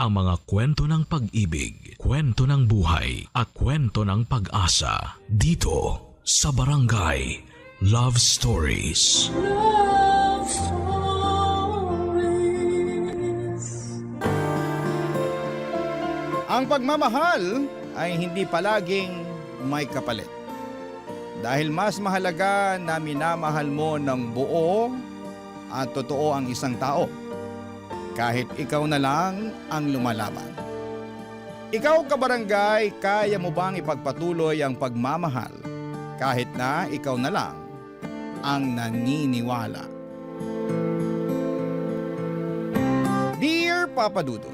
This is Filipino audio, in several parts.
ang mga kwento ng pag-ibig, kwento ng buhay at kwento ng pag-asa dito sa Barangay Love Stories. Love Stories. Ang pagmamahal ay hindi palaging may kapalit. Dahil mas mahalaga na minamahal mo ng buo at totoo ang isang tao. Kahit ikaw na lang ang lumalaban. Ikaw kabarangay, kaya mo bang ipagpatuloy ang pagmamahal kahit na ikaw na lang ang naniniwala? Dear Papa Dudut,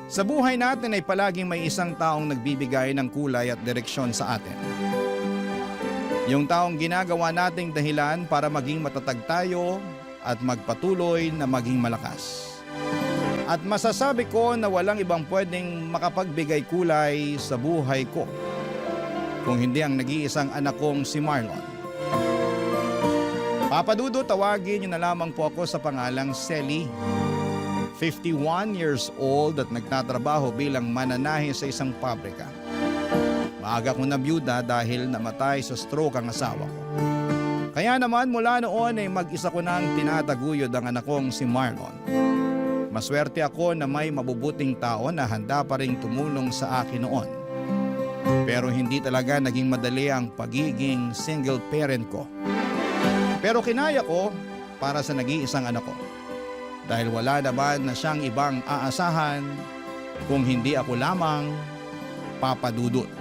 sa buhay natin ay palaging may isang taong nagbibigay ng kulay at direksyon sa atin. Yung taong ginagawa nating dahilan para maging matatag tayo at magpatuloy na maging malakas. At masasabi ko na walang ibang pwedeng makapagbigay kulay sa buhay ko kung hindi ang nag-iisang anak kong si Marlon. Papa Dudo, tawagin niyo na lamang po ako sa pangalang Selly. 51 years old at nagtatrabaho bilang mananahe sa isang pabrika. Maaga kong nabiyuda dahil namatay sa stroke ang asawa ko. Kaya naman mula noon ay mag-isa ko nang tinataguyod ang anak kong si Marlon. Maswerte ako na may mabubuting tao na handa pa ring tumulong sa akin noon. Pero hindi talaga naging madali ang pagiging single parent ko. Pero kinaya ko para sa nag-iisang anak ko. Dahil wala naman na siyang ibang aasahan kung hindi ako lamang, Papa Dudut.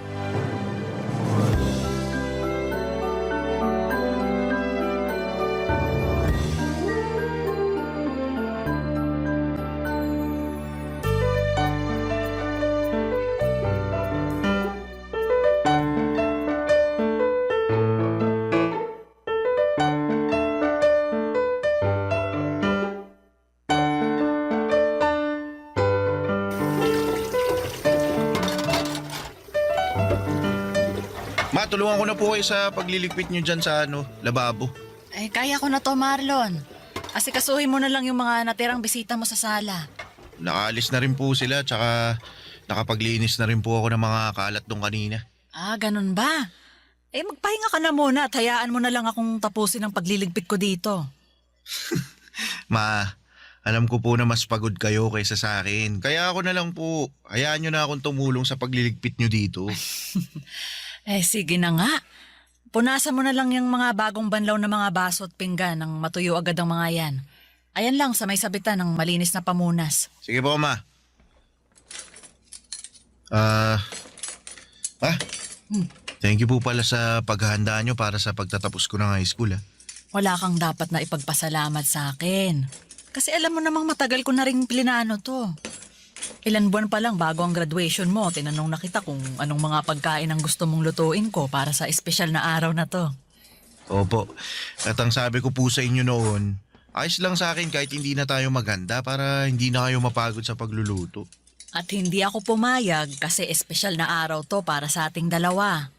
Ma, tulungan ko na po kayo sa pagliligpit nyo dyan sa lababo. Ay, kaya ko na to, Marlon. Asikasuhin mo na lang yung mga natirang bisita mo sa sala. Nakaalis na rin po sila, tsaka nakapaglinis na rin po ako ng mga kalat doon kanina. Ah, ganun ba? Eh, magpahinga ka na muna at hayaan mo na lang akong tapusin ang pagliligpit ko dito. Ma, alam ko po na mas pagod kayo kaysa sa akin. Kaya ako na lang po, hayaan nyo na akong tumulong sa pagliligpit nyo dito. Eh, sige na nga. Punasan mo na lang yung mga bagong banlaw na mga baso at pinggan nang matuyo agad ang mga yan. Ayan lang sa may sabitan ng malinis na pamunas. Sige po, Ma. Thank you po pala sa paghahanda nyo para sa pagtatapos ko ng high school. Wala kang dapat na ipagpasalamat sa akin. Kasi alam mo namang matagal ko na rin plinano to. Ilan buwan pa lang bago ang graduation mo, tinanong na kita kung anong mga pagkain ang gusto mong lutuin ko para sa espesyal na araw na to. Opo. At ang sabi ko po sa inyo noon, ayos lang sa akin kahit hindi na tayo maghanda para hindi na kayo mapagod sa pagluluto. At hindi ako pumayag kasi espesyal na araw to para sa ating dalawa.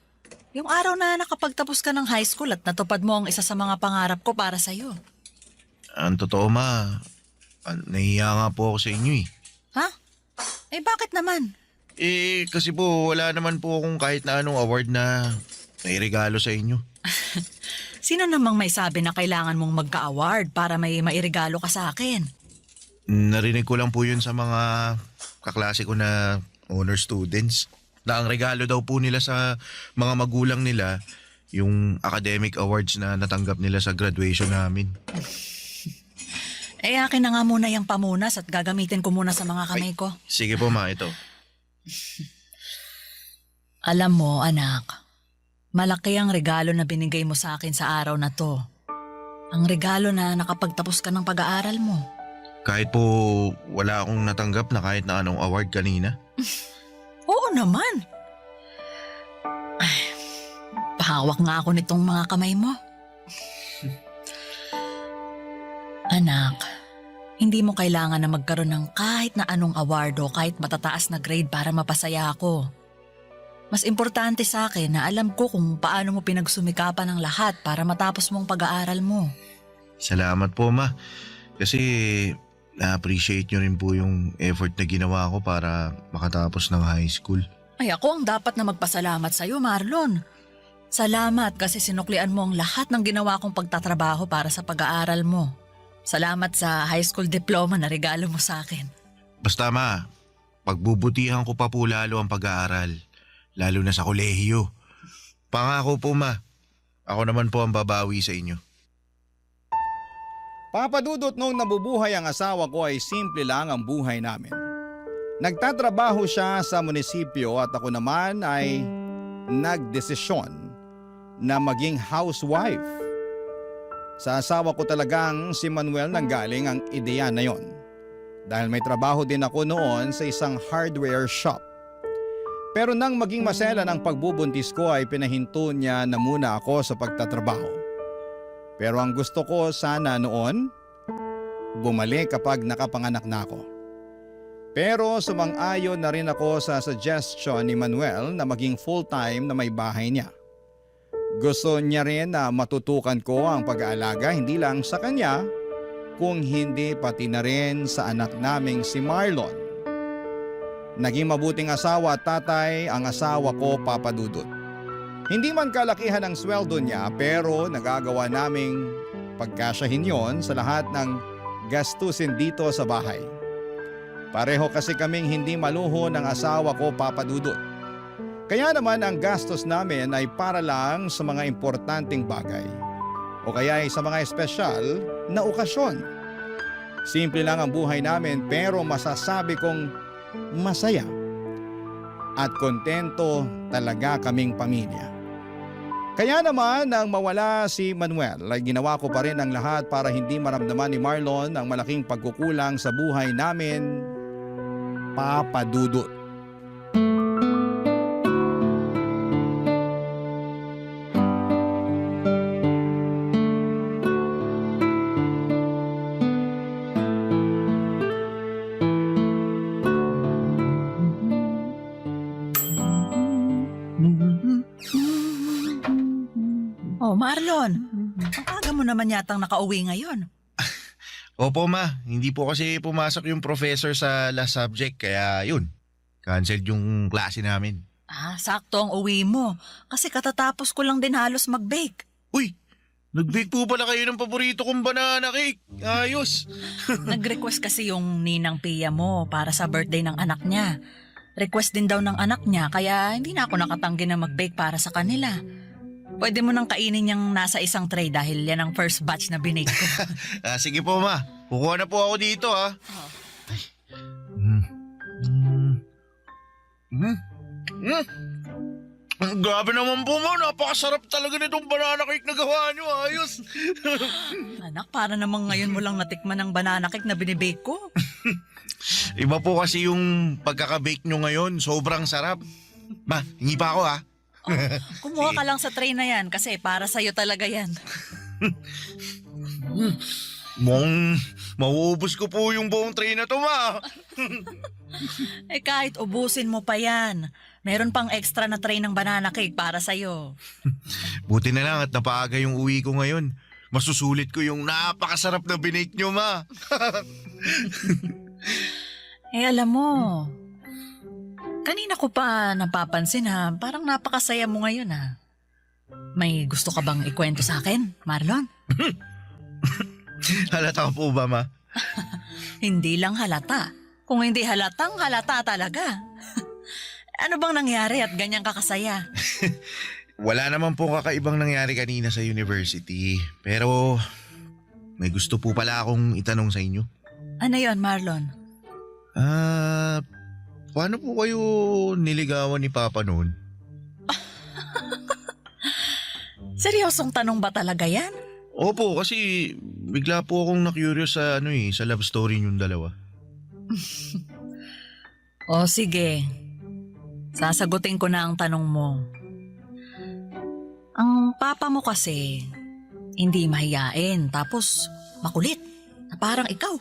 Yung araw na nakapagtapos ka ng high school at natupad mo ang isa sa mga pangarap ko para sa'yo. Ang totoo, Ma, nahihiya nga po ako sa inyo eh. Ha? Eh bakit naman? Eh, kasi po wala naman po akong kahit na anong award na nairegalo sa inyo. Sino namang may sabi na kailangan mong magka-award para may mairegalo ka sa akin? Narinig ko lang po yun sa mga kaklase ko na honor students. Na ang regalo daw po nila sa mga magulang nila, yung academic awards na natanggap nila sa graduation namin. Eh akin na nga muna yung pamunas at gagamitin ko muna sa mga kamay ko. Sige po, Ma, ito. Alam mo, anak, malaki ang regalo na binigay mo sa akin sa araw na to. Ang regalo na nakapagtapos ka ng pag-aaral mo. Kahit po wala akong natanggap na kahit na anong award kanina. Oo naman. Ay, pahawak nga ako nitong mga kamay mo. Anak, hindi mo kailangan na magkaroon ng kahit na anong award o kahit matataas na grade para mapasaya ako. Mas importante sa akin na alam ko kung paano mo pinagsumikapan ang lahat para matapos mong pag-aaral mo. Salamat po, Ma. Kasi na-appreciate nyo rin po yung effort na ginawa ko para makatapos ng high school. Ay ako ang dapat na magpasalamat sa'yo, Marlon. Salamat kasi sinuklian mo ang lahat ng ginawa kong pagtatrabaho para sa pag-aaral mo. Salamat sa high school diploma na regalo mo sa akin. Basta ma, pagbubutihan ko pa po lalo ang pag-aaral, lalo na sa kolehiyo. Pangako po ma, ako naman po ang babawi sa inyo. Papadudot nung nabubuhay ang asawa ko ay simple lang ang buhay namin. Nagtatrabaho siya sa munisipyo at ako naman ay nagdesisyon na maging housewife. Sa asawa ko talagang si Manuel nanggaling ang ideya na yon. Dahil may trabaho din ako noon sa isang hardware shop. Pero nang maging maselan ang pagbubuntis ko ay pinahinto niya na muna ako sa pagtatrabaho. Pero ang gusto ko sana noon, bumalik kapag nakapanganak na ako. Pero sumang-ayon na rin ako sa suggestion ni Manuel na maging full-time na may bahay niya. Gusto niya rin na matutukan ko ang pag-aalaga hindi lang sa kanya, kung hindi pati na rin sa anak naming si Marlon. Naging mabuting asawa at tatay ang asawa ko, Papa Dudut. Hindi man kalakihan ang sweldo niya pero nagagawa naming pagkasyahin yon sa lahat ng gastusin dito sa bahay. Pareho kasi kaming hindi maluho ng asawa ko, Papa Dudut. Kaya naman ang gastos namin ay para lang sa mga importanteng bagay o kaya ay sa mga espesyal na okasyon. Simple lang ang buhay namin pero masasabi kong masaya at kontento talaga kaming pamilya. Kaya naman nang mawala si Manuel ay ginawa ko pa rin ang lahat para hindi maramdaman ni Marlon ang malaking pagkukulang sa buhay namin, Papa Dudut. Oh, Marlon, ang aga mo naman yatang nakauwi ngayon. Opo ma, hindi po kasi pumasok yung professor sa last subject kaya yun, cancelled yung klase namin. Ah, sakto ang uwi mo. Kasi katatapos ko lang din halos mag-bake. Uy, nag-bake po pala kayo ng paborito kong banana cake. Ayos. Nag-request kasi yung ninang Pia mo para sa birthday ng anak niya. Request din daw ng anak niya kaya hindi na ako nakatanggi na mag-bake para sa kanila. Pwede mo nang kainin yung nasa isang tray dahil yan ang first batch na binake ko. Sige po ma, kukuha na po ako dito ha. Grabe naman po ma, napakasarap talaga nitong banana cake na gawa nyo. Ayos. Anak, para namang ngayon mo lang natikman ang banana cake na binibake ko. Iba po kasi yung pagkaka-bake nyo ngayon, sobrang sarap. Ma, hingi pa ako ha. Kumuha ka lang sa tray na yan kasi para sa'yo talaga yan. Mauubos ko po yung buong tray na to ma. Eh kahit ubusin mo pa yan, meron pang extra na tray ng banana cake para sa'yo. Buti na lang at napaaga yung uwi ko ngayon. Masusulit ko yung napakasarap na binake nyo ma. Eh alam mo, kanina ko pa napapansin ha, parang napakasaya mo ngayon ha. May gusto ka bang ikwento sa akin, Marlon? Halata po ba ma? Hindi lang halata. Kung hindi halatang halata talaga. Ano bang nangyari at ganyan kakasaya? Wala naman po kakaibang nangyari kanina sa university. Pero may gusto po pala akong itanong sa inyo. Ano yon, Marlon? Paano po kayo niligawan ni Papa noon? Seryosong tanong ba talaga yan? Opo, kasi bigla po akong na-curious sa sa love story niyong dalawa. O sige, sasagutin ko na ang tanong mo. Ang papa mo kasi, hindi mahiyain tapos makulit, na parang ikaw.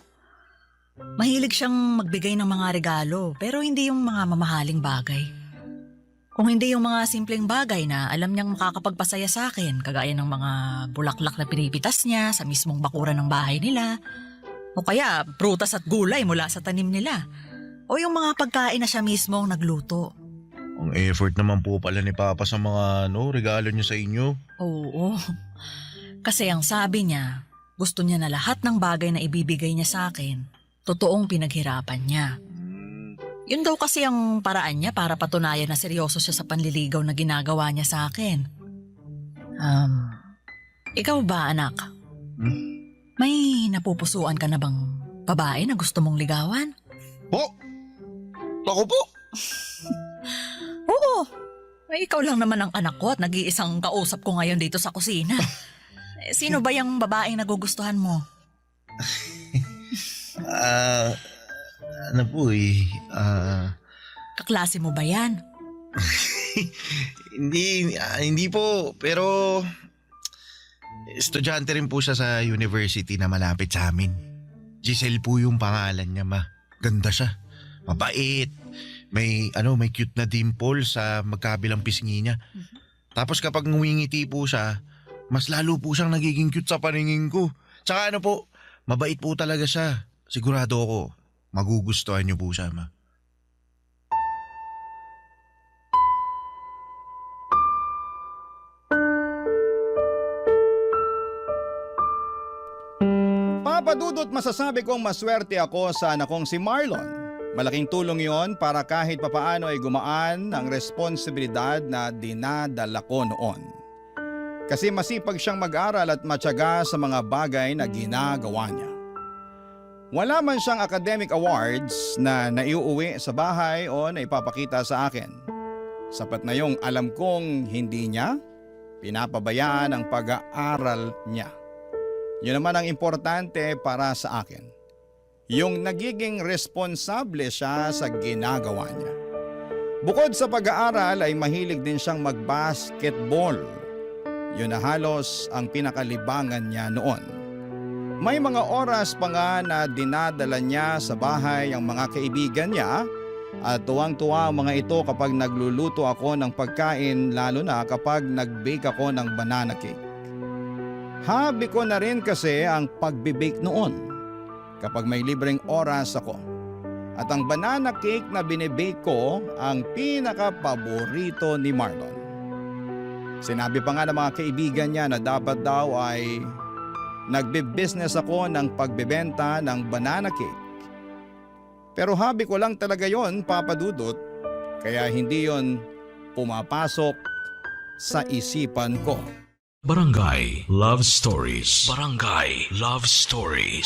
Mahilig siyang magbigay ng mga regalo pero hindi yung mga mamahaling bagay. Kung hindi yung mga simpleng bagay na alam niyang makakapagpasaya sa akin, kagaya ng mga bulaklak na pinipitas niya sa mismong bakuran ng bahay nila, O kaya prutas at gulay mula sa tanim nila. O yung mga pagkain na siya mismo ang nagluto. Ang effort naman po pala ni Papa sa mga regalo niya sa inyo. Oo. Kasi ang sabi niya, gusto niya na lahat ng bagay na ibibigay niya sa akin, totoong pinaghirapan niya. Yun daw kasi ang paraan niya para patunayan na seryoso siya sa panliligaw na ginagawa niya sa akin. Ikaw ba, anak? May napupusuan ka na bang babae na gusto mong ligawan? Po? Ako po? Oo. Ay, ikaw lang naman ang anak ko at nag-iisang kausap ko ngayon dito sa kusina. Sino ba yung babaeng nagugustuhan mo? Ano po Kaklase mo ba yan? hindi po, pero estudyante rin po siya sa university na malapit sa amin. Giselle po yung pangalan niya, ma. Ganda siya. Mabait. May cute na dimple sa magkabilang pisngi niya. Tapos kapag ngumingiti po siya, mas lalo po siyang nagiging cute sa paningin ko. Tsaka mabait po talaga siya. Sigurado ako, magugustuhan niyo po siya, ma. Papadudot masasabi kong maswerte ako sa anak kong si Marlon. Malaking tulong yon para kahit papaano ay gumaan ang responsibilidad na dinadala ko noon. Kasi masipag siyang mag-aral at matyaga sa mga bagay na ginagawa niya. Wala man siyang academic awards na naiuuwi sa bahay o naipapakita sa akin. Sapat na yung alam kong hindi niya pinapabayaan ang pag-aaral niya. Yun naman ang importante para sa akin. Yung nagiging responsable siya sa ginagawa niya. Bukod sa pag-aaral ay mahilig din siyang mag-basketball. Yun na halos ang pinakalibangan niya noon. May mga oras pa nga na dinadala niya sa bahay ang mga kaibigan niya at tuwang-tuwa ang mga ito kapag nagluluto ako ng pagkain, lalo na kapag nag-bake ako ng banana cake. Hobby ko na rin kasi ang pagbe-bake noon kapag may libreng oras ako. At ang banana cake na binibake ko ang pinaka-paborito ni Marlon. Sinabi pa nga ng mga kaibigan niya na dapat daw ay nagbe-business ako ng pagbebenta ng banana cake. Pero hobby ko lang talaga yon, Papa Dudut, kaya hindi yon pumapasok sa isipan ko. Barangay Love Stories. Barangay Love Stories.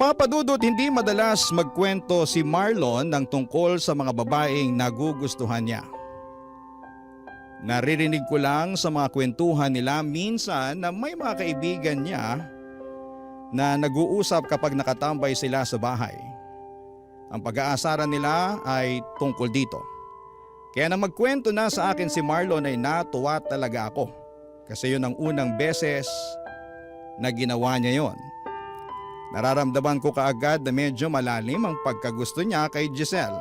Papadudot, hindi madalas magkwento si Marlon ng tungkol sa mga babaeng nagugustuhan niya. Naririnig ko lang sa mga kwentuhan nila minsan na may mga kaibigan niya na nag-uusap kapag nakatambay sila sa bahay. Ang pag-aasaran nila ay tungkol dito. Kaya nang magkwento na sa akin si Marlon ay natuwa talaga ako. Kasi yun ang unang beses na ginawa niya yon. Nararamdaman ko kaagad na medyo malalim ang pagkagusto niya kay Giselle.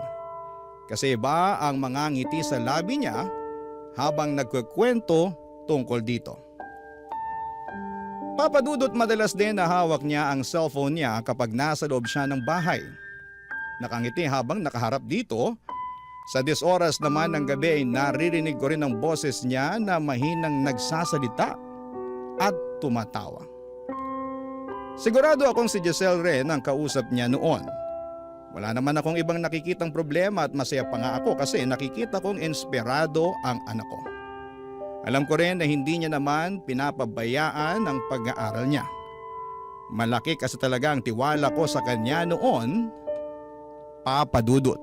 Kasi iba ang mga ngiti sa labi niya habang nagkukwento tungkol dito. Papadudot, madalas din na hawak niya ang cellphone niya kapag nasa loob siya ng bahay. Nakangiti habang nakaharap dito. Sa 10 oras naman ng gabi ay naririnig ko rin ang boses niya na mahinang nagsasalita at tumatawa. Sigurado akong si Giselle rin ang kausap niya noon. Wala naman akong ibang nakikitang problema at masaya pa nga ako kasi nakikita kong inspirado ang anak ko. Alam ko rin na hindi niya naman pinapabayaan ang pag-aaral niya. Malaki kasi talaga ang tiwala ko sa kanya noon, Papa Dudut.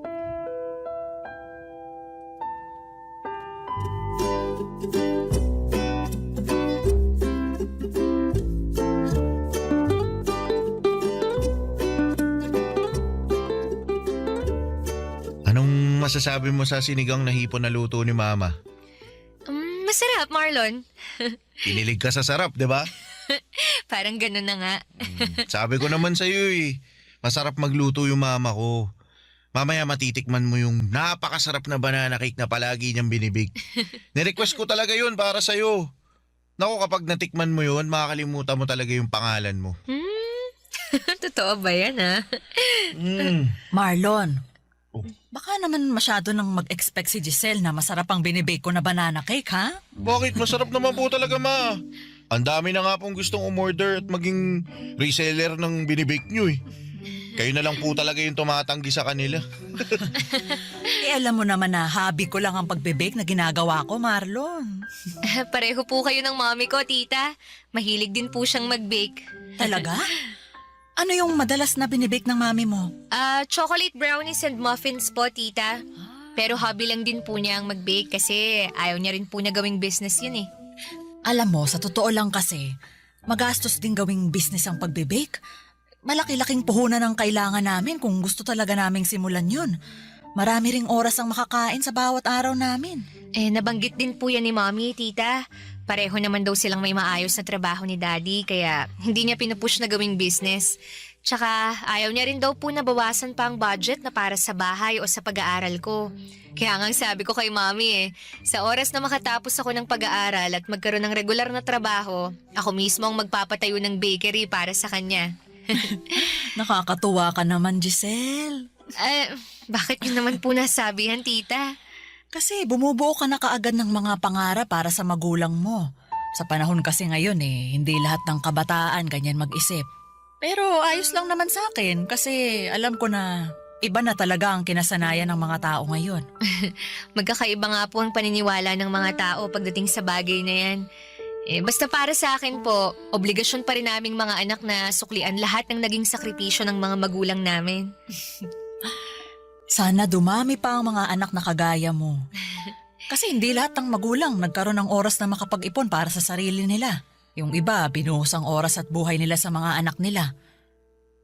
Anong masasabi mo sa sinigang na hipon na luto ni Mama? Masarap, Marlon. Kinilig ka sa sarap, di ba? Parang ganun na nga. Sabi ko naman sa'yo masarap magluto yung mama ko. Mamaya matitikman mo yung napakasarap na banana cake na palagi niyang binibig. Nirequest ko talaga yun para sa'yo. Naku, kapag natikman mo yun, makakalimutan mo talaga yung pangalan mo. Totoo ba yan, ha? Marlon, Oh. baka naman masyado nang mag-expect si Giselle na masarap ang binibake ko na banana cake, ha? Bakit? Masarap naman po talaga, ma. Ang dami na nga pong gustong umorder at maging reseller ng binibake nyo eh. Kayo na lang po talaga yung tumatanggi sa kanila. Alam mo naman na hobby ko lang ang pagbe-bake na ginagawa ko, Marlon. Pareho po kayo ng mommy ko, tita. Mahilig din po siyang mag-bake. Talaga? Ano yung madalas na binibake ng mami mo? Chocolate brownies and muffins po, tita. Pero hobby lang din po niya ang mag-bake kasi ayaw niya rin po na gawing business yun eh. Alam mo, sa totoo lang kasi, magastos din gawing business ang pagbe-bake. Malaki-laking puhunan ang kailangan namin kung gusto talaga naming simulan yun. Marami ring oras ang makakain sa bawat araw namin. Nabanggit din po yan ni mommy, tita. Pareho naman daw silang may maayos na trabaho ni daddy kaya hindi niya pinupush na gawing business. Tsaka ayaw niya rin daw po na bawasan pa ang budget na para sa bahay o sa pag-aaral ko. Kaya nga sabi ko kay mommy sa oras na makatapos ako ng pag-aaral at magkaroon ng regular na trabaho, ako mismo ang magpapatayo ng bakery para sa kanya. Nakakatuwa ka naman, Giselle. Bakit yun naman po nasabihan, tita? Kasi bumubuo ka na kaagad ng mga pangarap para sa magulang mo. Sa panahon kasi ngayon hindi lahat ng kabataan ganyan mag-isip. Pero ayos lang naman sa akin kasi alam ko na iba na talaga ang kinasanayan ng mga tao ngayon. Magkakaiba nga po ang paniniwala ng mga tao pagdating sa bagay na yan. Basta para sa akin po, obligasyon pa rin naming mga anak na suklian lahat ng naging sakripisyo ng mga magulang namin. Sana dumami pa ang mga anak na kagaya mo. Kasi hindi lahat ng magulang nagkaroon ng oras na makapag-ipon para sa sarili nila. Yung iba, binuhos ang oras at buhay nila sa mga anak nila.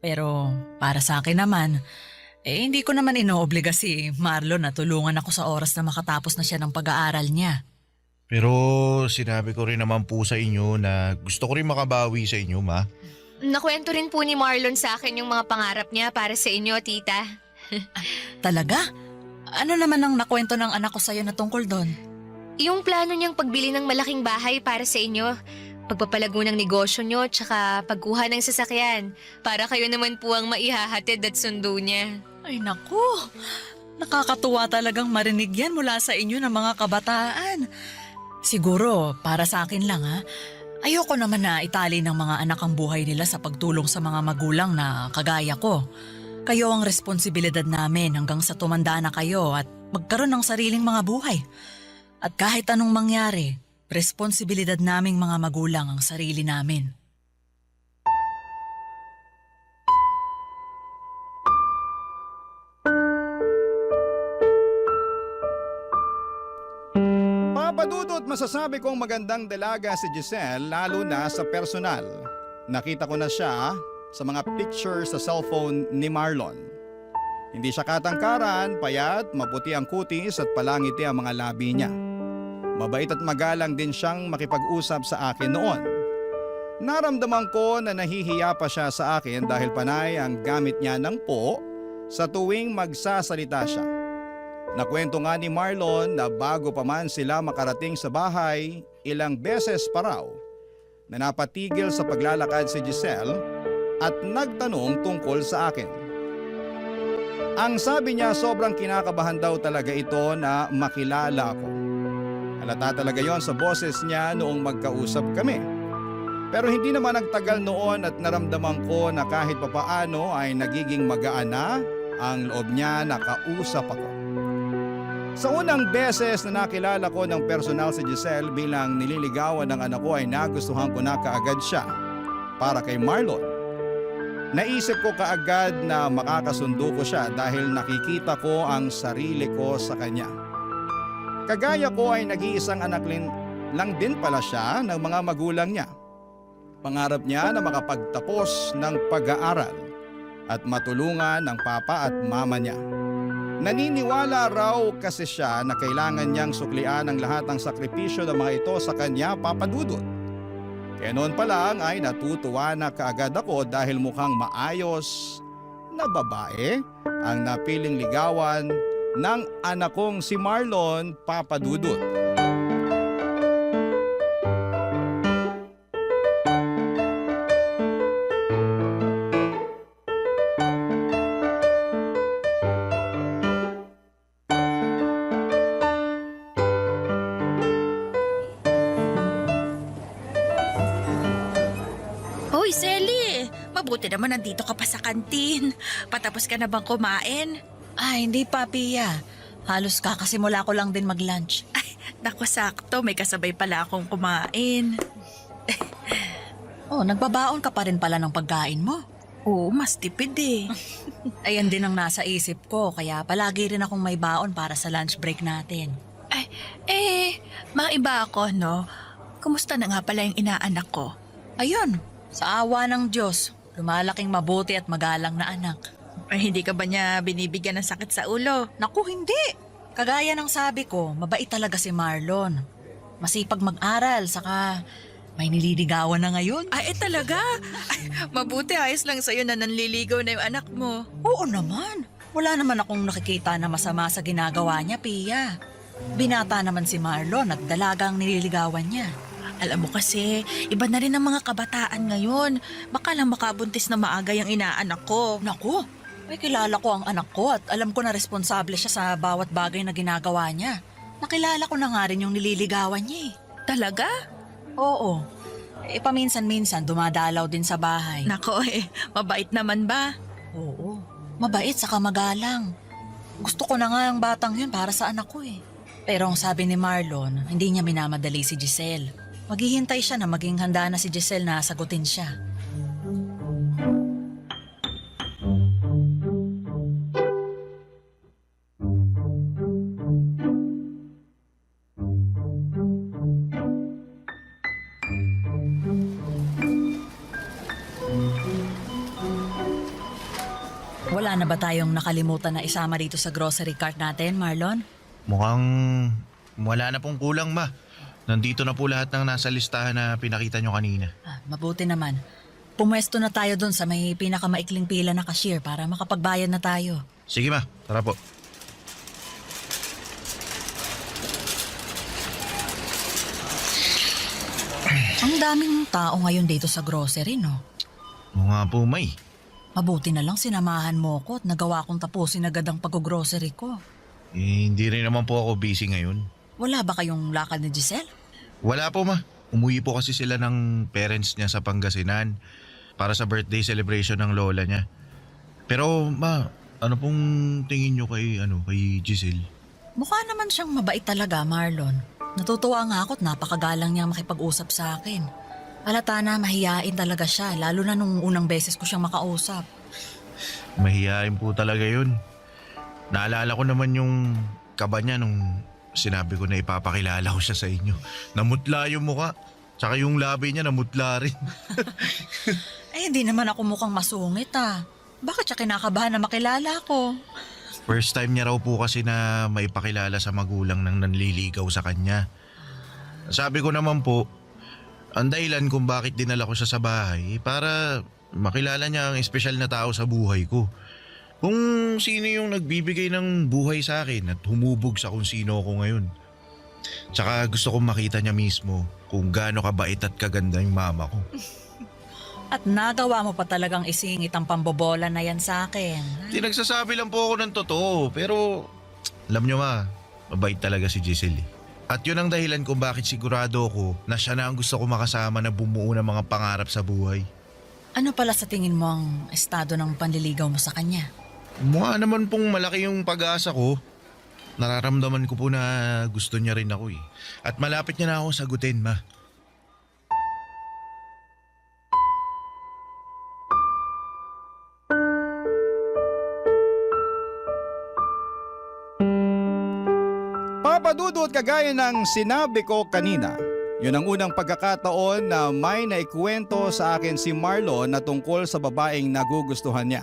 Pero para sa akin naman, hindi ko naman inoobliga si Marlon na tulungan ako sa oras na makatapos na siya ng pag-aaral niya. Pero sinabi ko rin naman po sa inyo na gusto ko rin makabawi sa inyo, ma. Nakwento rin po ni Marlon sa akin yung mga pangarap niya para sa inyo, tita. Talaga? Ano naman ang nakwento ng anak ko sa'yo na tungkol doon? Yung plano niyang pagbili ng malaking bahay para sa inyo, pagpapalago ng negosyo niyo, tsaka pagkuha ng sasakyan, para kayo naman po ang maihahatid at sundo niya. Ay naku, nakakatuwa talagang marinig yan mula sa inyo ng mga kabataan. Siguro, para sa akin lang ayoko naman na itali ng mga anak ang buhay nila sa pagtulong sa mga magulang na kagaya ko. Kayo ang responsibilidad namin hanggang sa tumanda na kayo at magkaroon ng sariling mga buhay. At kahit anong mangyari, responsibilidad naming mga magulang ang sarili namin. Papadudot masasabi kong magandang dalaga si Giselle lalo na sa personal. Nakita ko na siya sa mga pictures sa cellphone ni Marlon. Hindi siya katangkaran, payat, maputi ang kutis at palangiti ang mga labi niya. Mabait at magalang din siyang makipag-usap sa akin noon. Naramdaman ko na nahihiya pa siya sa akin dahil panay ang gamit niya ng po sa tuwing magsasalita siya. Nakwento nga ni Marlon na bago pa man sila makarating sa bahay, ilang beses pa raw na napatigil sa paglalakad si Giselle at nagtanong tungkol sa akin. Ang sabi niya sobrang kinakabahan daw talaga ito na makilala ako. Halata talaga yon sa boses niya noong magkausap kami. Pero hindi naman nagtagal noon at naramdaman ko na kahit papaano ay nagiging magaan na ang loob niya na kausap ako. Sa unang beses na nakilala ko ng personal si Giselle bilang nililigawan ng anak ko ay nagustuhan ko na kaagad siya para kay Marlon. Naisip ko kaagad na makakasundo ko siya dahil nakikita ko ang sarili ko sa kanya. Kagaya ko ay nag-iisang anak lang din pala siya ng mga magulang niya. Pangarap niya na makapagtapos ng pag-aaral at matulungan ng papa at mama niya. Naniniwala raw kasi siya na kailangan niyang suklian ang lahat ng sakripisyo ng mga ito sa kanya, Papa Dudut. Kaya noon pa lang ay natutuwa na kaagad ako dahil mukhang maayos na babae ang napiling ligawan ng anak kong si Marlon, Papa Dudut. Giselle, mabuti naman nandito ka pa sa kantin. Patapos ka na bang kumain? Ay, hindi pa, Pia. Halos kakasimula ko lang din mag-lunch. Ay, naku sakto, may kasabay pala akong kumain. Oh, nagbabaon ka pa rin pala ng pagkain mo. Oo, mas tipid eh. Ayan din ang nasa isip ko, kaya palagi rin akong may baon para sa lunch break natin. Ay, maiba ako, no? Kumusta na nga pala yung inaanak ko? Ayun, sa awa ng Diyos, lumalaking mabuti at magalang na anak. Ay, hindi ka ba niya binibigyan ng sakit sa ulo? Naku, hindi. Kagaya ng sabi ko, mabait talaga si Marlon. Masipag mag-aral, saka may nililigawan na ngayon. Ay, talaga? Ay, mabuti ayos lang sa'yo na nanliligaw na yung anak mo. Oo naman. Wala naman akong nakikita na masama sa ginagawa niya, Pia. Binata naman si Marlon at dalagang nililigawan niya. Alam mo kasi, iba na rin ang mga kabataan ngayon. Baka lang makabuntis na maaga yung inaanak ko. Naku, may kilala ko ang anak ko at alam ko na responsable siya sa bawat bagay na ginagawa niya. Nakilala ko na nga rin yung nililigawan niya eh. Talaga? Oo. Paminsan-minsan dumadalaw din sa bahay. Nako mabait naman ba? Oo. Mabait saka magalang. Gusto ko na nga ang batang yun para sa anak ko eh. Pero ang sabi ni Marlon, hindi niya minamadali si Giselle. Maghihintay siya na maging handa na si Giselle na sagutin siya. Wala na ba tayong nakalimutan na isama dito sa grocery cart natin, Marlon? Mukhang wala na pong kulang, ma. Nandito na po lahat ng nasa listahan na pinakita nyo kanina. Mabuti naman. Pumwesto na tayo dun sa may pinakamaikling pila na cashier para makapagbayad na tayo. Sige, ma. Tara po. Ang daming tao ngayon dito sa grocery, no? Oo nga po, may. Mabuti na lang sinamahan mo ko at nagawa kong tapusin agad ang pag-grocery ko. Hindi rin naman po ako busy ngayon. Wala ba kayong lakad ni Giselle? Wala po, ma. Umuwi po kasi sila ng parents niya sa Pangasinan para sa birthday celebration ng lola niya. Pero, ma, ano pong tingin nyo kay Giselle? Mukha naman siyang mabait talaga, Marlon. Natutuwa nga ako at napakagalang niyang makipag-usap sa akin. Halata na mahiyain talaga siya, lalo na nung unang beses ko siyang makausap. Mahihain po talaga yun. Naalala ko naman yung kaba niya nung sinabi ko na ipapakilala ko siya sa inyo. Namutla yung muka, tsaka yung labi niya namutla rin. Hindi naman ako mukhang masungit ah. Bakit siya kinakabahan na makilala ko? First time niya raw po kasi na maipakilala sa magulang ng nanliligaw sa kanya. Sabi ko naman po, ang dahilan kung bakit dinala ko siya sa bahay para makilala niya ang espesyal na tao sa buhay ko. Kung sino yung nagbibigay ng buhay sa akin at humubog sa kung sino ako ngayon. Tsaka gusto kong makita niya mismo kung gaano kabait at kaganda yung mama ko. At nagawa mo pa talagang isingit ang pambobola na yan sa akin. Nagsasabi lang po ako ng totoo pero alam niyo ma, mabait talaga si Giselle. At yun ang dahilan kung bakit sigurado ako na siya na ang gusto ko makasama na bumuo ng mga pangarap sa buhay. Ano pala sa tingin mo ang estado ng panliligaw mo sa kanya? Mukha naman pong malaki yung pag-asa ko. Nararamdaman ko po na gusto niya rin ako eh. At malapit niya na ako sagutin, ma. Papadudot kagaya ng sinabi ko kanina, yun ang unang pagkakataon na may naikwento sa akin si Marlon na tungkol sa babaeng nagugustuhan niya.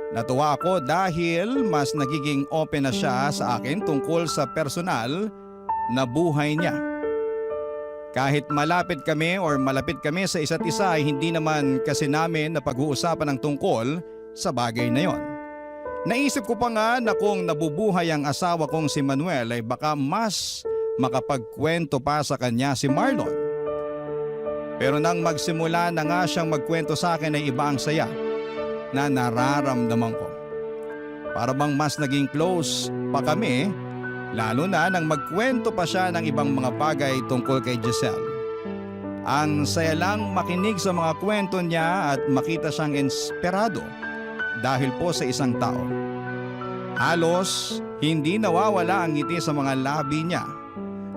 Natuwa ako dahil mas nagiging open na siya sa akin tungkol sa personal na buhay niya. Kahit malapit kami sa isa't isa ay hindi naman kasi namin na pag-uusapan ang tungkol sa bagay na yon. Naisip ko pa nga na kung nabubuhay ang asawa kong si Manuel ay baka mas makapagkwento pa sa kanya si Marlon. Pero nang magsimula na nga siyang magkwento sa akin ay iba ang saya na nararamdaman ko. Para bang mas naging close pa kami, lalo na nang magkwento pa siya ng ibang mga bagay tungkol kay Giselle. Ang saya lang makinig sa mga kwento niya at makita siyang inspirado dahil po sa isang tao. Halos hindi nawawala ang ngiti sa mga labi niya,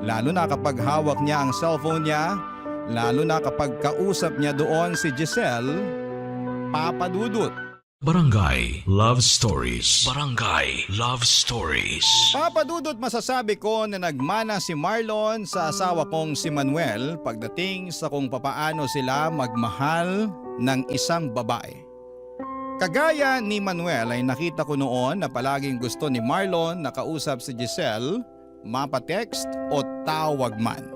lalo na kapag hawak niya ang cellphone niya, lalo na kapag kausap niya doon si Giselle, Papa Dudut. Barangay Love Stories. Barangay Love Stories. Papa Dudut, masasabi ko na nagmana si Marlon sa asawa kong si Manuel pagdating sa kung papaano sila magmahal ng isang babae. Kagaya ni Manuel ay nakita ko noon na palaging gusto ni Marlon na kausap si Giselle, mapatext o tawag man.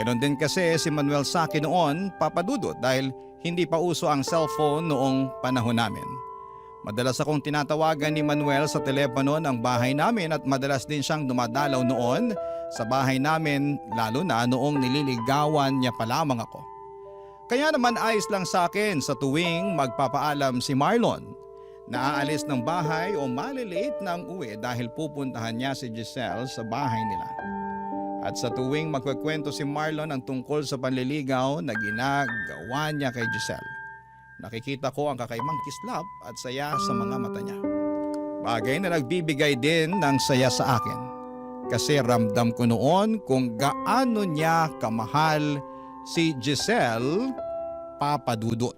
Ganon din kasi si Manuel sa akin noon, Papa Dudut, dahil hindi pa uso ang cellphone noong panahon namin. Madalas akong tinatawagan ni Manuel sa telepono ng bahay namin at madalas din siyang dumadalaw noon sa bahay namin, lalo na noong nililigawan niya pa lamang ako. Kaya naman ayos lang sa akin sa tuwing magpapaalam si Marlon na aalis ng bahay o malilate na ang uwi dahil pupuntahan niya si Giselle sa bahay nila. At sa tuwing magkukwento si Marlon ang tungkol sa panliligaw na ginagawa niya kay Giselle, nakikita ko ang kakaibang kislap at saya sa mga mata niya. Bagay na nagbibigay din ng saya sa akin kasi ramdam ko noon kung gaano niya kamahal si Giselle, Papa Dudut.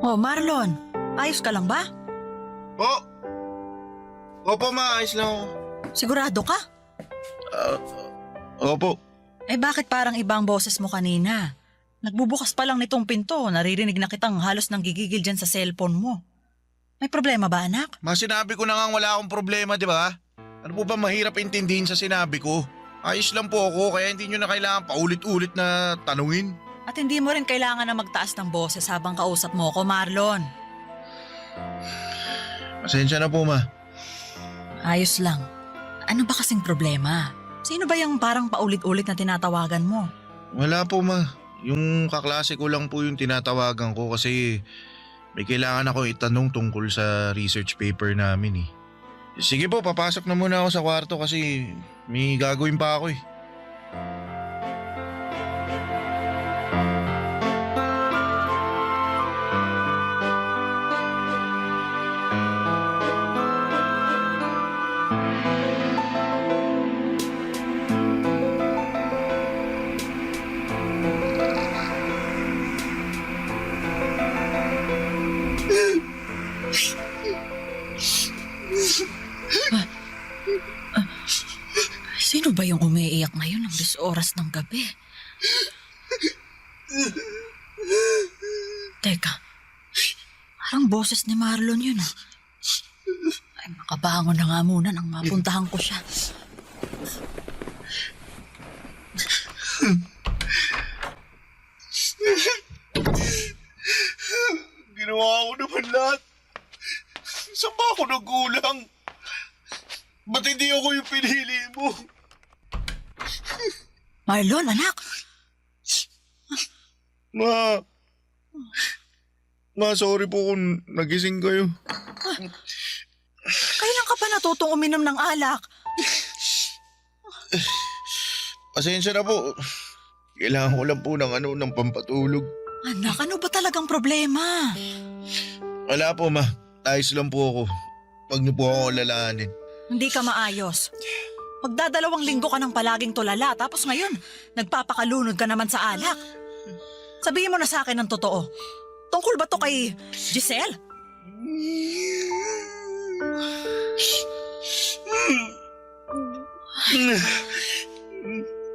Oh, Marlon, ayos ka lang ba? Opo, maayos lang ako. Sigurado ka? Opo. Eh bakit parang ibang boses mo kanina? Nagbubukas pa lang nitong pinto, naririnig na kitang halos nanggigigil dyan sa cellphone mo. May problema ba, anak? Sinabi ko na nga wala akong problema, di ba? Ano po ba mahirap intindihin sa sinabi ko? Ayos lang po ako, kaya hindi nyo na kailangan paulit-ulit na tanungin. At hindi mo rin kailangan na magtaas ng boses habang kausap mo ko, Marlon. Pasensya na po, ma. Ayos lang. Ano ba kasing problema? Sino ba yung parang paulit-ulit na tinatawagan mo? Wala po, ma. Yung kaklase ko lang po yung tinatawagan ko kasi may kailangan ako itanong tungkol sa research paper namin eh. Sige po, papasok na muna ako sa kwarto kasi may gagawin pa ako eh. Sino ba yung umiiyak ngayon ng 10 oras ng gabi? Teka, parang boses ni Marlon yun ah. Ay, makabangon na nga muna nang mapuntahan ko siya. Ginawa ko naman lahat. Saan ba ako nagulang? Ba't hindi ako yung pinili mo? Marlon, anak! Ma, sorry po kung nagising kayo. Kailan ka pa natutong uminom ng alak? Pasensya na po. Kailangan ko lang po ng pampatulog. Anak, ano ba talagang problema? Wala po, ma. Ayos lang po ako. Huwag niyo po ako lalahanin. Hindi ka maayos. Magdadalawang linggo ka ng palaging tulala, tapos ngayon, nagpapakalunod ka naman sa alak. Sabihin mo na sa akin ng totoo. Tungkol ba to kay Giselle?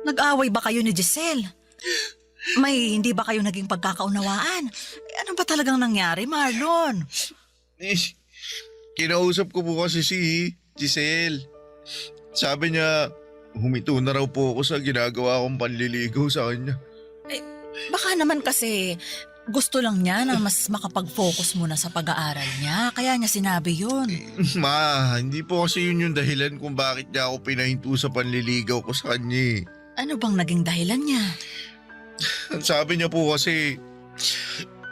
Nag-away ba kayo ni Giselle? May hindi ba kayo naging pagkakaunawaan? Ano ba talagang nangyari, Marlon? Kinausap ko po kasi si Giselle. Sabi niya, humito na raw po ako sa ginagawa kong panliligaw sa kanya. Baka naman kasi gusto lang niya na mas makapag-focus muna sa pag-aaral niya. Kaya niya sinabi yun. Ma, hindi po kasi yun yung dahilan kung bakit niya ako pinahinto sa panliligaw ko sa kanya. Ano bang naging dahilan niya? Sabi niya po kasi,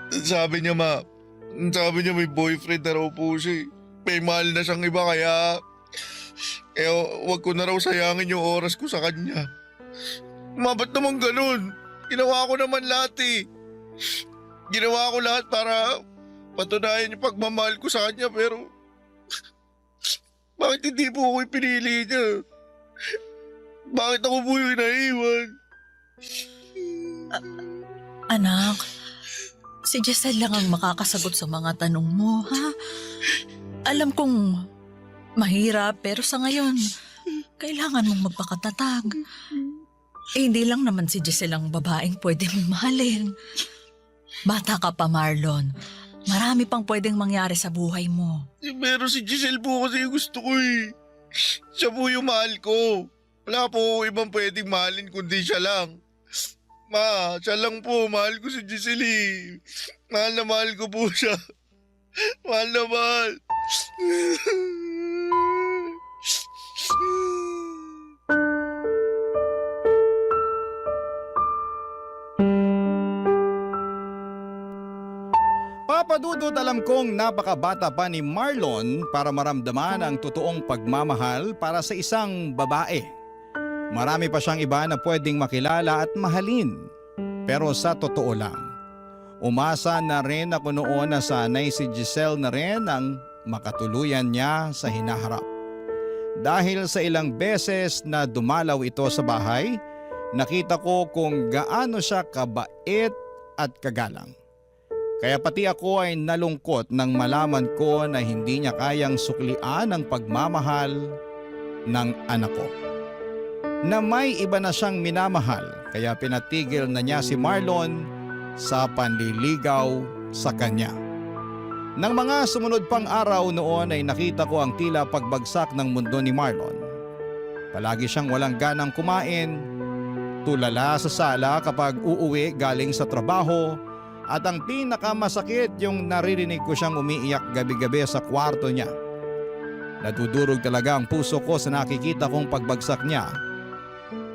sabi niya may boyfriend na raw po siya. May mahal na siyang iba kaya, wag ko na raw sayangin yung oras ko sa kanya. Ba't naman ganun? Ginawa ko naman lahat eh. Ginawa ko lahat para patunayan yung pagmamahal ko sa kanya pero bakit hindi po ako pinili niya? Bakit ako po yung naiwan? Anak, si Giselle lang ang makakasagot sa mga tanong mo, ha? Alam kong mahirap pero sa ngayon, kailangan mong magpakatatag. Hindi lang naman si Giselle ang babaeng pwede mong mahalin. Bata ka pa, Marlon. Marami pang pwedeng mangyari sa buhay mo. Pero si Giselle po kasi yung gusto ko eh. Siya po yung mahal ko. Wala po ibang pwedeng mahalin kundi siya lang. Ma, siya lang po. Mahal ko si Giselle eh. Mahal na mahal ko po siya. Mahal na mahal. Papadudod, alam kong napakabata pa ni Marlon para maramdaman ang totoong pagmamahal para sa isang babae. Marami pa siyang iba na pwedeng makilala at mahalin. Pero sa totoo lang, umasa na rin ako noon na sanay si Giselle na rin ang makatuluyan niya sa hinaharap. Dahil sa ilang beses na dumalaw ito sa bahay, nakita ko kung gaano siya kabait at kagalang. Kaya pati ako ay nalungkot nang malaman ko na hindi niya kayang suklian ang pagmamahal ng anak ko. Na may iba na siyang minamahal kaya pinatigil na niya si Marlon sa panliligaw sa kanya. Nang mga sumunod pang araw noon ay nakita ko ang tila pagbagsak ng mundo ni Marlon. Palagi siyang walang ganang kumain, tulala sa sala kapag uuwi galing sa trabaho, at ang pinakamasakit yung naririnig ko siyang umiiyak gabi-gabi sa kwarto niya. Nadudurog talaga ang puso ko sa nakikita kong pagbagsak niya.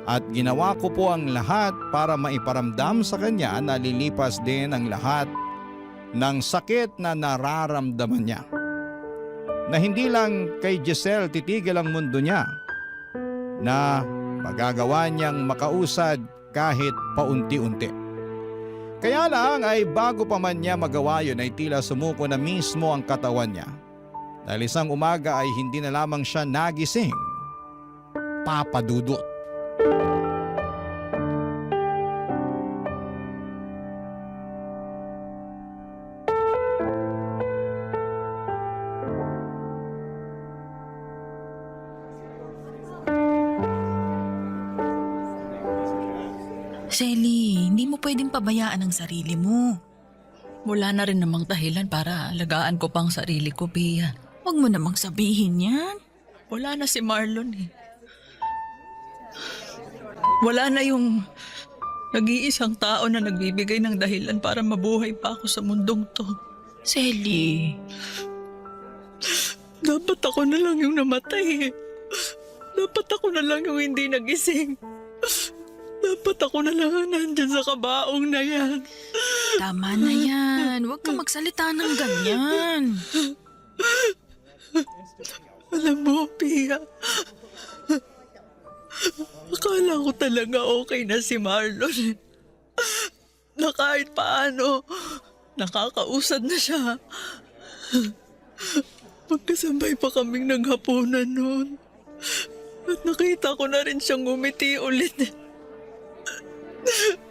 At ginawa ko po ang lahat para maiparamdam sa kanya na lilipas din ang lahat ng sakit na nararamdaman niya. Na hindi lang kay Giselle titigil ang mundo niya, na magagawa niyang makausad kahit paunti-unti. Kaya lang ay bago pa man niya magawa yun ay tila sumuko na mismo ang katawan niya. Dahil isang umaga ay hindi na lamang siya nagising. Papadudot. Selly, hindi mo pwedeng pabayaan ang sarili mo. Wala na rin namang dahilan para alagaan ko pang sarili ko, Pia. Huwag mo namang sabihin yan. Wala na si Marlon eh. Wala na yung nag-iisang tao na nagbibigay ng dahilan para mabuhay pa ako sa mundong to. Selly, Dapat ako na lang yung namatay eh. Dapat ako na lang yung hindi nagising. Dapat ako na lang ang nandyan sa kabaong na yan. tama na yan. Huwag ka magsalita ng ganyan. Alam mo, Pia, akala ko talaga okay na si Marlon. Na kahit paano, nakakausad na siya. Magkasabay pa kaming naghapunan noon. At nakita ko na rin siyang ngumiti ulit.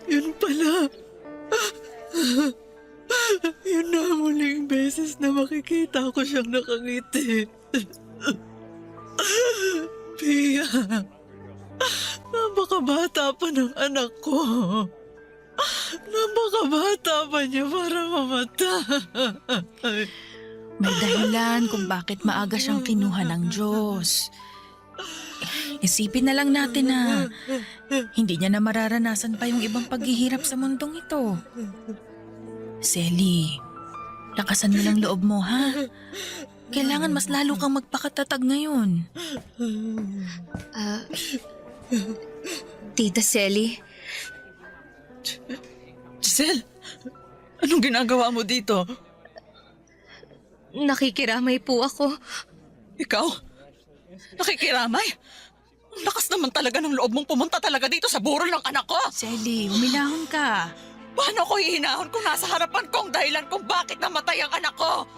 Yun pala. Yun na ang huling beses na makikita ko siyang nakangiti. Pia, napakabata pa ng anak ko. Napakabata pa niya para mamatay. May dahilan kung bakit maaga siyang kinuha ng Diyos. Isipin na lang natin na hindi niya na mararanasan pa yung ibang paghihirap sa mundong ito. Selly, lakasan mo lang loob mo, ha? Kailangan mas lalo kang magpakatatag ngayon. Tita Selly, Giselle, anong ginagawa mo dito? nakikiramay po ako. Ikaw? Nakikiramay? Ang lakas naman talaga ng loob mong pumunta talaga dito sa burol ng anak ko. Selly, huminahon ka. Paano ko hihinahon kung nasa harapan ko ang dahilan kung bakit namatay ang anak ko?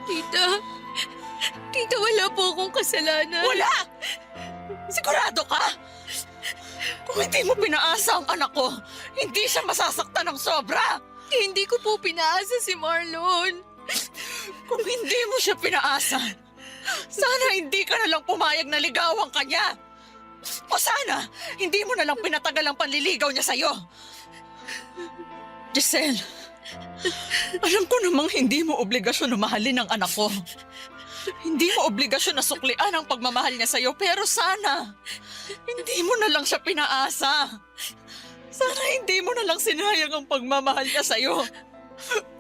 Tita, wala po akong kasalanan. Wala! Sigurado ka? Kung hindi mo pinaasa ang anak ko, hindi siya masasaktan ng sobra. Hindi ko po pinaasa si Marlon. Kung hindi mo siya pinaasa, sana hindi ka na lang pumayag na ligawan ka niya. O sana, hindi mo na lang pinatagal ang panliligaw niya sa'yo. Giselle, alam ko namang hindi mo obligasyon na mahalin ang anak ko. Hindi mo obligasyon na suklian ang pagmamahal niya sa'yo, pero sana, hindi mo na lang siya pinaasa. Sana hindi mo na lang sinayang ang pagmamahal niya sa'yo.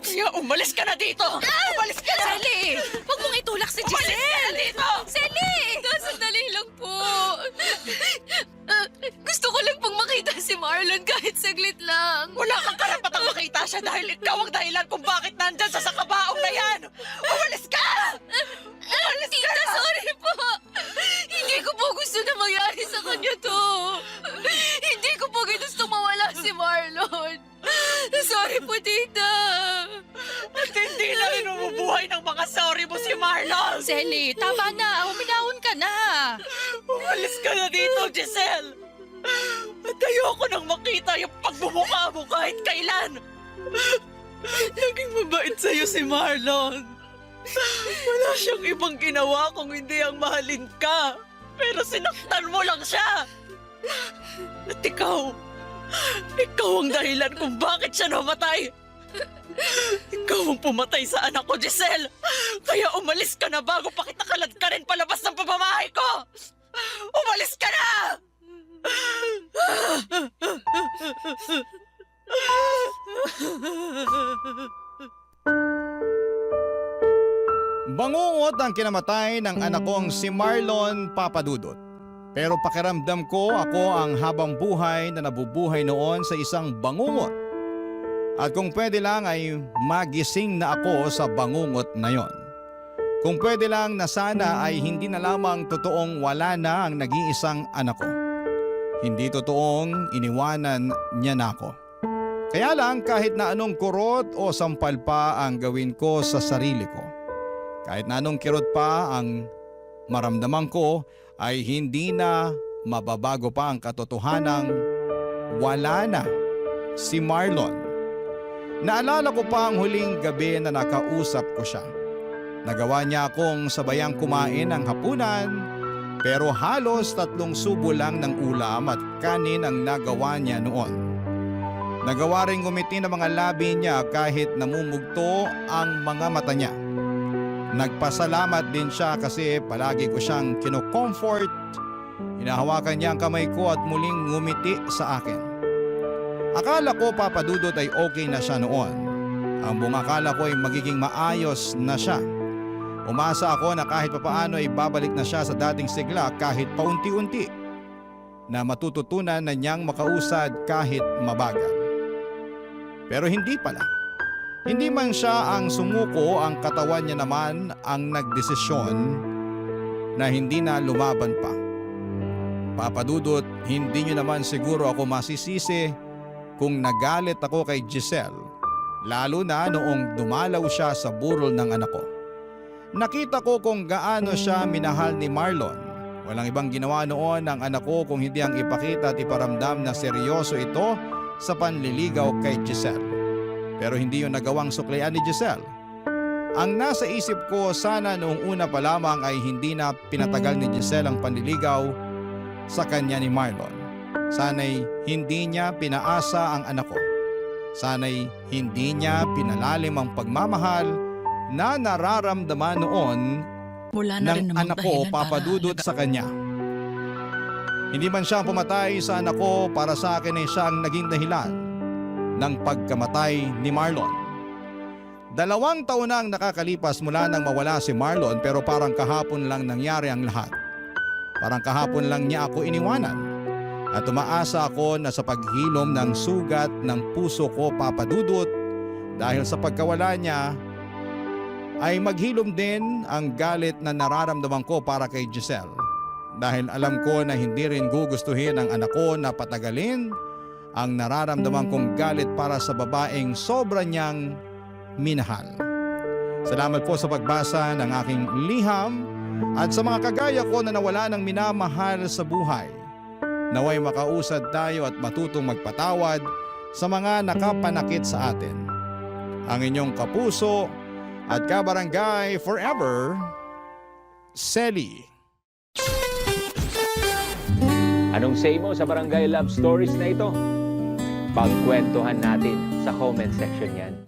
Kaya umalis ka na dito! Umalis ka na! Selly! Huwag mong itulak si Umalis ka na dito! Selly! Sandali lang po. Gusto ko lang pong makita si Marlon kahit saglit lang. Wala kang karapatang makita siya dahil ikaw ang dahilan kung bakit nandyan sa sakabaong na yan! Umalis ka! Umalis ka Tita, na! sorry po. Hindi ko po gusto na mangyari sa kanya to. Hindi ko po gusto mawala si Marlon. Sorry po, Tita. At hindi na rin umubuhay ng mga sorry mo si Marlon! Selly, tama na. Huminahon ka na. Umalis ka na dito, Giselle! At ayoko nang makita yung pagmumukha mo kahit kailan! Naging mabait sa'yo si Marlon. Wala siyang ibang ginawa kung hindi ang mahalin ka. Pero sinaktan mo lang siya. At ikaw ang dahilan kung bakit siya namatay. Ikaw ang pumatay sa anak ko, Giselle. Kaya umalis ka na bago pa kita kaladkarin palabas ng pamamahay ko. Umalis ka na! Bangungot ang kinamatay ng anak kong si Marlon Papadudot. Pero pakiramdam ko ako ang habang buhay na nabubuhay noon sa isang bangungot. At kung pwede lang ay magising na ako sa bangungot na yon. Kung pwede lang na sana ay hindi na lamang totoong wala na ang nag-iisang anak ko. Hindi totoong iniwanan niya na ako. Kaya lang kahit na anong kurot o sampal pa ang gawin ko sa sarili ko. Kahit na anong kirot pa ang maramdaman ko ay hindi na mababago pa ang katotohanang wala na si Marlon. Naalala ko pa ang huling gabi na nakausap ko siya. Nagawa niya akong sabayang kumain ng hapunan pero halos 3 subo lang ng ulam at kanin ang nagawa niya noon. Nagawa rin ngumiti ng mga labi niya kahit namumugto ang mga mata niya. Nagpasalamat din siya kasi palagi ko siyang kino-comfort. Hinahawakan niya ang kamay ko at muling ngumiti sa akin. Akala ko Papadudot ay okay na siya noon. Ang buong akala ko ay magiging maayos na siya. Umasa ako na kahit papaano ay babalik na siya sa dating sigla kahit paunti-unti. Na matututunan na niyang makausad kahit mabagal. Pero hindi pala. Hindi man siya ang sumuko, ang katawan niya naman ang nagdesisyon na hindi na lumaban pa. Papadudot, hindi niyo naman siguro ako masisisi kung nagalit ako kay Giselle, lalo na noong dumalaw siya sa burol ng anak ko. Nakita ko kung gaano siya minahal ni Marlon. Walang ibang ginawa noon ng anak ko kung hindi ang ipakita at iparamdam na seryoso ito sa panliligaw kay Giselle. Pero hindi yun nagawang suklian ni Giselle. Ang nasa isip ko sana noong una pa lamang ay hindi na pinatagal ni Giselle ang panliligaw sa kanya ni Marlon. Sana'y hindi niya pinaasa ang anak ko. Sana'y hindi niya pinalalim ang pagmamahal na nararamdaman noon Wala na ng rin namang anak ko dahilan Papadudot sa kanya. Hindi man siya pumatay sa anak ko, para sa akin ay siya ang naging dahilan ng pagkamatay ni Marlon. 2 taon na ang nakakalipas mula nang mawala si Marlon pero parang kahapon lang nangyari ang lahat. Parang kahapon lang niya ako iniwanan. At umaasa ako na sa paghilom ng sugat ng puso ko, Papa Dudut, dahil sa pagkawala niya, ay maghilom din ang galit na nararamdaman ko para kay Giselle. Dahil alam ko na hindi rin gugustuhin ng anak ko na patagalin ang nararamdaman kong galit para sa babaeng sobra niyang minahal. Salamat po sa pagbasa ng aking liham at sa mga kagaya ko na nawala ng minamahal sa buhay. Naway makausad tayo at matutong magpatawad sa mga nakapanakit sa atin. Ang inyong kapuso at kabarangay forever, Selly. Anong say mo sa Barangay Love Stories na ito? Pagkwentuhan natin sa comment section yan.